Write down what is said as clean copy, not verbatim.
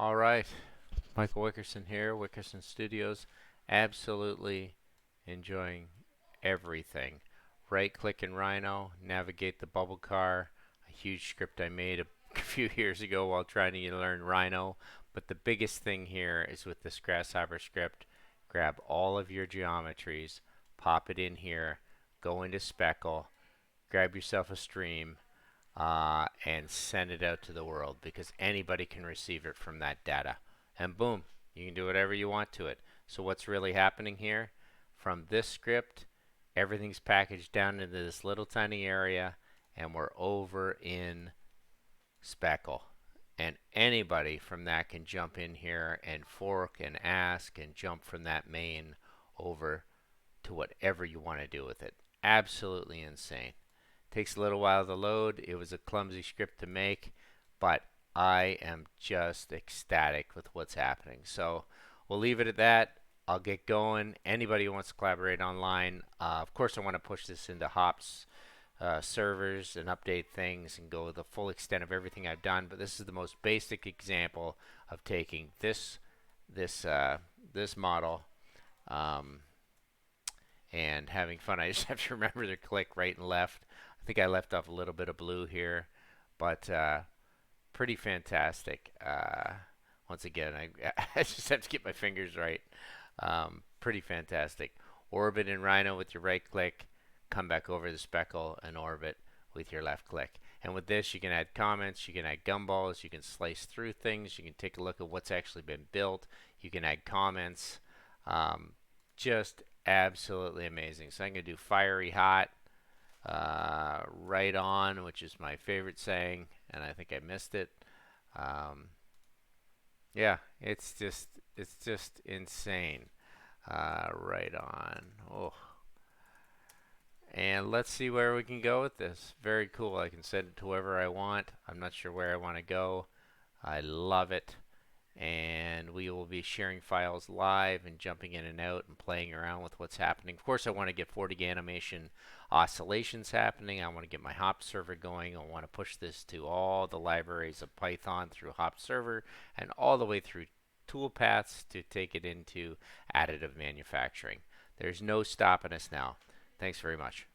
All right, Michael Wickerson here, Wickerson Studios. Absolutely enjoying everything. Right click in Rhino, navigate the bubble car, a huge script I made a few years ago while trying to learn Rhino. But the biggest thing here is with this Grasshopper script, grab all of your geometries, pop it in here, go into Speckle, grab yourself a stream, and send it out to the world because anybody can receive it from that data. And boom, you can do whatever you want to it. So what's really happening here? From this script, everything's packaged down into this little tiny area, and we're over in Speckle. And anybody from that can jump in here and fork and ask and jump from that main over to whatever you want to do with it. Absolutely insane. Takes a little while to load. It was a clumsy script to make, but I am just ecstatic with what's happening. So we'll leave it at that. I'll get going. Anybody who wants to collaborate online, of course, I want to push this into Hops servers and update things and go the full extent of everything I've done. But this is the most basic example of taking this model um, and having fun. I just have to remember to click right and left. I think I left off a little bit of blue here, but pretty fantastic. Once again, I just have to get my fingers right. Pretty fantastic. Orbit in Rhino with your right click, come back over the speckle and orbit with your left click. And with this, you can add comments, you can add gumballs, you can slice through things, you can take a look at what's actually been built, you can add comments. Just absolutely amazing. So I'm going to do fiery hot, right on, which is my favorite saying, and I think I missed it. Um, yeah, it's just insane. Right on. Oh, and let's see where we can go with this. Very cool. I can send it to whoever I want. I'm not sure where I want to go. I love it. And we will be sharing files live and jumping in and out and playing around with what's happening. Of course, I want to get 40 animation oscillations happening. I want to get my Hop server going. I want to push this to all the libraries of Python through Hop server and all the way through toolpaths to take it into additive manufacturing. There's no stopping us now. Thanks very much.